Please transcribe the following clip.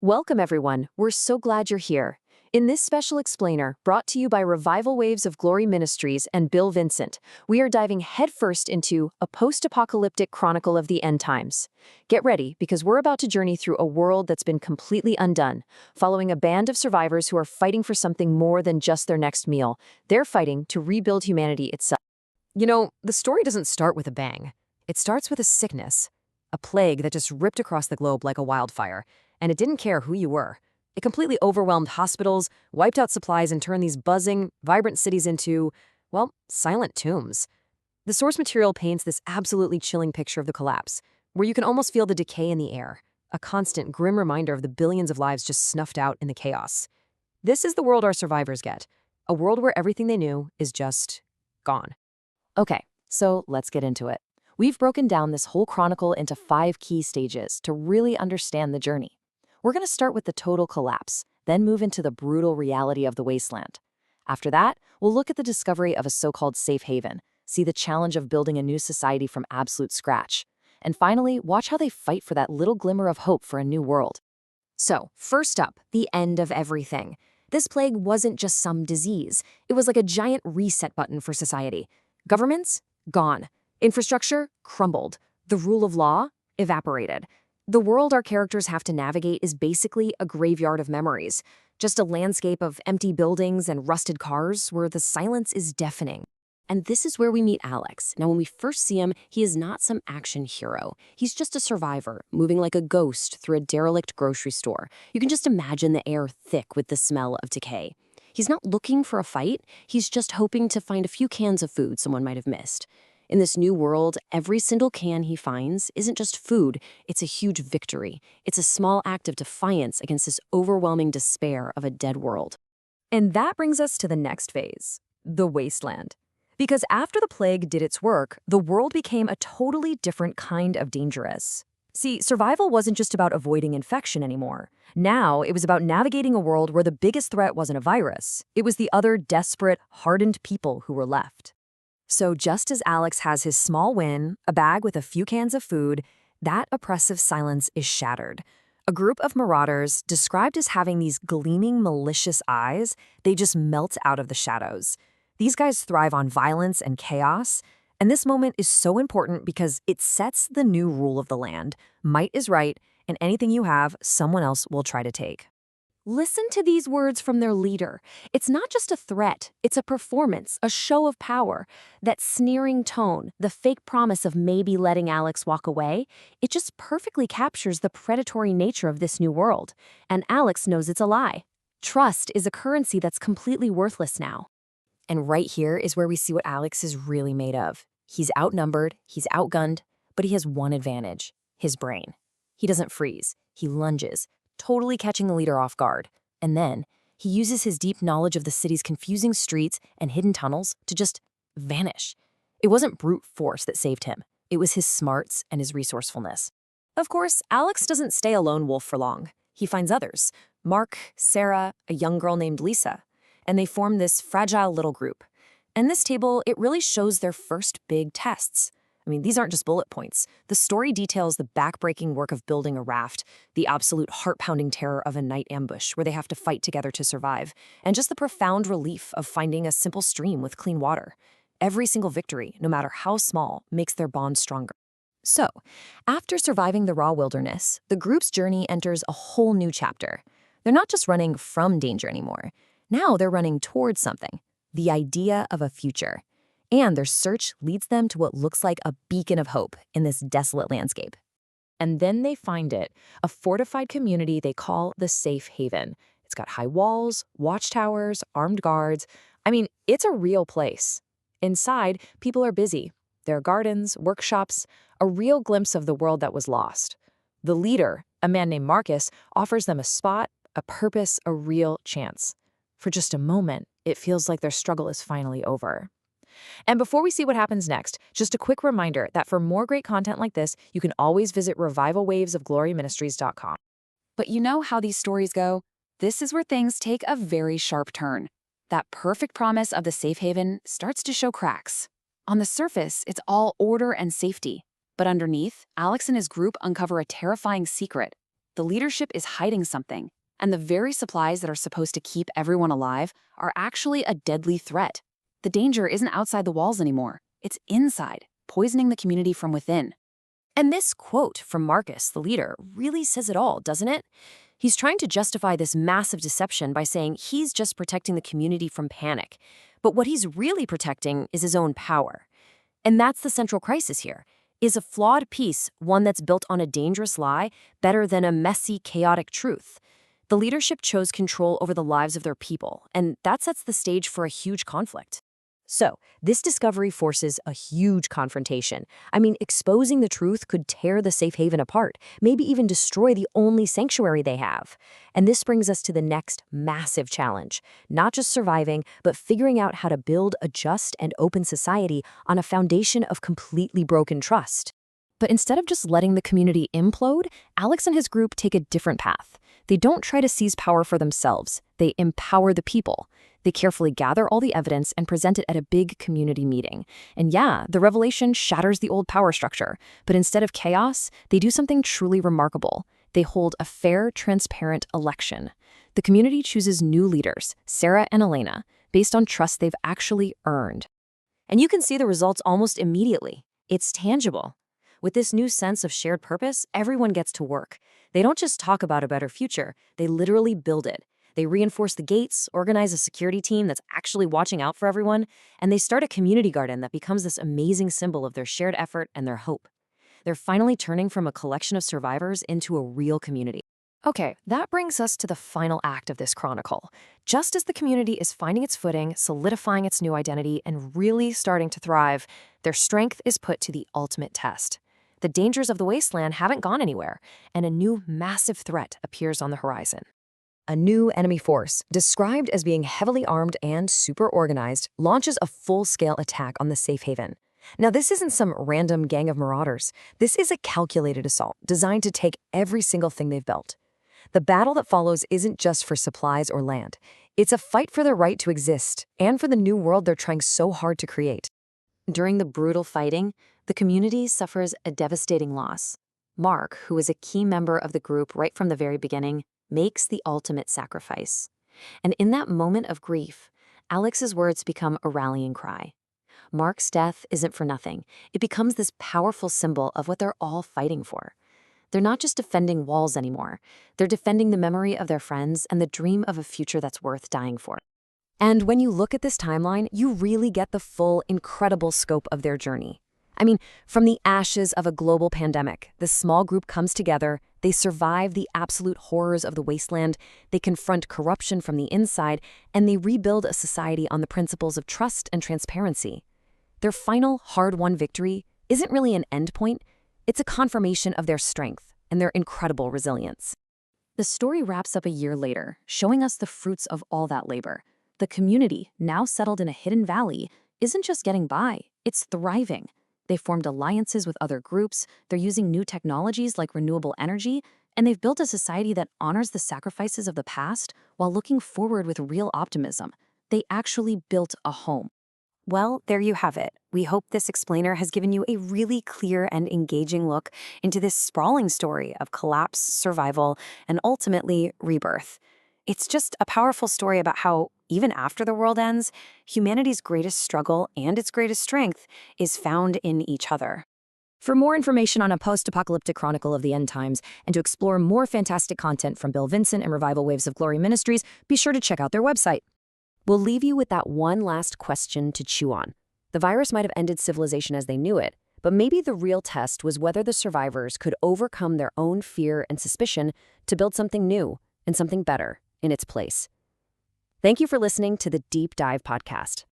Welcome, everyone. We're so glad you're here. In this special explainer, brought to you by Revival Waves of Glory Ministries and Bill Vincent, we are diving headfirst into a post-apocalyptic chronicle of the end times. Get ready, because we're about to journey through a world that's been completely undone, following a band of survivors who are fighting for something more than just their next meal. They're fighting to rebuild humanity itself. The story doesn't start with a bang. It starts with a sickness, a plague that just ripped across the globe like a wildfire. And it didn't care who you were. It completely overwhelmed hospitals, wiped out supplies, and turned these buzzing, vibrant cities into, well, silent tombs. The source material paints this absolutely chilling picture of the collapse, where you can almost feel the decay in the air, a constant, grim reminder of the billions of lives just snuffed out in the chaos. This is the world our survivors get, a world where everything they knew is just gone. Okay, so let's get into it. We've broken down this whole chronicle into 5 key stages to really understand the journey. We're going to start with the total collapse, then move into the brutal reality of the wasteland. After that, we'll look at the discovery of a so-called safe haven, see the challenge of building a new society from absolute scratch, and finally, watch how they fight for that little glimmer of hope for a new world. So, first up, the end of everything. This plague wasn't just some disease. It was like a giant reset button for society. Governments? Gone. Infrastructure? Crumbled. The rule of law? Evaporated. The world our characters have to navigate is basically a graveyard of memories, just a landscape of empty buildings and rusted cars where the silence is deafening. And this is where we meet Alex. Now, when we first see him, he is not some action hero. He's just a survivor, moving like a ghost through a derelict grocery store. You can just imagine the air thick with the smell of decay. He's not looking for a fight. He's just hoping to find a few cans of food someone might have missed. In this new world, every single can he finds isn't just food, it's a huge victory. It's a small act of defiance against this overwhelming despair of a dead world. And that brings us to the next phase, the wasteland. Because after the plague did its work, the world became a totally different kind of dangerous. See, survival wasn't just about avoiding infection anymore. Now, it was about navigating a world where the biggest threat wasn't a virus. It was the other desperate, hardened people who were left. So just as Alex has his small win, a bag with a few cans of food, that oppressive silence is shattered. A group of marauders, described as having these gleaming, malicious eyes, they just melt out of the shadows. These guys thrive on violence and chaos, and this moment is so important because it sets the new rule of the land. Might is right, and anything you have, someone else will try to take. Listen to these words from their leader. It's not just a threat, it's a performance, a show of power. That sneering tone, the fake promise of maybe letting Alex walk away, it just perfectly captures the predatory nature of this new world. And Alex knows it's a lie. Trust is a currency that's completely worthless now. And right here is where we see what Alex is really made of. He's outnumbered, he's outgunned, but he has one advantage: his brain. He doesn't freeze, he lunges, totally catching the leader off guard. And then, he uses his deep knowledge of the city's confusing streets and hidden tunnels to just vanish. It wasn't brute force that saved him. It was his smarts and his resourcefulness. Of course, Alex doesn't stay a lone wolf for long. He finds others: Mark, Sarah, a young girl named Lisa. And they form this fragile little group. And this table, it really shows their first big tests. These aren't just bullet points. The story details the backbreaking work of building a raft, the absolute heart-pounding terror of a night ambush where they have to fight together to survive, and just the profound relief of finding a simple stream with clean water. Every single victory, no matter how small, makes their bond stronger. So, after surviving the raw wilderness, the group's journey enters a whole new chapter. They're not just running from danger anymore. Now they're running towards something, the idea of a future. And their search leads them to what looks like a beacon of hope in this desolate landscape. And then they find it, a fortified community they call the Safe Haven. It's got high walls, watchtowers, armed guards. It's a real place. Inside, people are busy. There are gardens, workshops, a real glimpse of the world that was lost. The leader, a man named Marcus, offers them a spot, a purpose, a real chance. For just a moment, it feels like their struggle is finally over. And before we see what happens next, just a quick reminder that for more great content like this, you can always visit revivalwavesofgloryministries.com. But you know how these stories go? This is where things take a very sharp turn. That perfect promise of the safe haven starts to show cracks. On the surface, it's all order and safety. But underneath, Alex and his group uncover a terrifying secret. the leadership is hiding something, and the very supplies that are supposed to keep everyone alive are actually a deadly threat. The danger isn't outside the walls anymore. It's inside, poisoning the community from within. And this quote from Marcus, the leader, really says it all, doesn't it? He's trying to justify this massive deception by saying he's just protecting the community from panic. But what he's really protecting is his own power. And that's the central crisis here. Is a flawed peace, one that's built on a dangerous lie, better than a messy, chaotic truth? The leadership chose control over the lives of their people, and that sets the stage for a huge conflict. So, this discovery forces a huge confrontation. I mean, exposing the truth could tear the safe haven apart, maybe even destroy the only sanctuary they have. And this brings us to the next massive challenge. Not just surviving, but figuring out how to build a just and open society on a foundation of completely broken trust. But instead of just letting the community implode, Alex and his group take a different path. They don't try to seize power for themselves. They empower the people. They carefully gather all the evidence and present it at a big community meeting. And yeah, the revelation shatters the old power structure. But instead of chaos, they do something truly remarkable. They hold a fair, transparent election. The community chooses new leaders, Sarah and Elena, based on trust they've actually earned. And you can see the results almost immediately. It's tangible. With this new sense of shared purpose, everyone gets to work. They don't just talk about a better future, they literally build it. They reinforce the gates, organize a security team that's actually watching out for everyone, and they start a community garden that becomes this amazing symbol of their shared effort and their hope. They're finally turning from a collection of survivors into a real community. Okay, that brings us to the final act of this chronicle. Just as the community is finding its footing, solidifying its new identity, and really starting to thrive, their strength is put to the ultimate test. The dangers of the wasteland haven't gone anywhere, and a new massive threat appears on the horizon. A new enemy force, described as being heavily armed and super organized, launches a full-scale attack on the safe haven. Now, this isn't some random gang of marauders. This is a calculated assault designed to take every single thing they've built. The battle that follows isn't just for supplies or land. It's a fight for their right to exist and for the new world they're trying so hard to create. During the brutal fighting, the community suffers a devastating loss. Mark, who is a key member of the group right from the very beginning, makes the ultimate sacrifice. And in that moment of grief, Alex's words become a rallying cry. Mark's death isn't for nothing. It becomes this powerful symbol of what they're all fighting for. They're not just defending walls anymore. They're defending the memory of their friends and the dream of a future that's worth dying for. And when you look at this timeline, you really get the full, incredible scope of their journey. I mean, from the ashes of a global pandemic, this small group comes together, they survive the absolute horrors of the wasteland, they confront corruption from the inside, and they rebuild a society on the principles of trust and transparency. Their final, hard-won victory isn't really an endpoint, it's a confirmation of their strength and their incredible resilience. The story wraps up a year later, showing us the fruits of all that labor. The community, now settled in a hidden valley, isn't just getting by, it's thriving. They formed alliances with other groups, they're using new technologies like renewable energy, and they've built a society that honors the sacrifices of the past while looking forward with real optimism. They actually built a home. Well, there you have it. We hope this explainer has given you a really clear and engaging look into this sprawling story of collapse, survival, and ultimately rebirth. It's just a powerful story about how, even after the world ends, humanity's greatest struggle and its greatest strength is found in each other. For more information on a post-apocalyptic chronicle of the end times and to explore more fantastic content from Bill Vincent and Revival Waves of Glory Ministries, be sure to check out their website. We'll leave you with that one last question to chew on. The virus might have ended civilization as they knew it, but maybe the real test was whether the survivors could overcome their own fear and suspicion to build something new and something better in its place. Thank you for listening to the Deep Dive Podcast.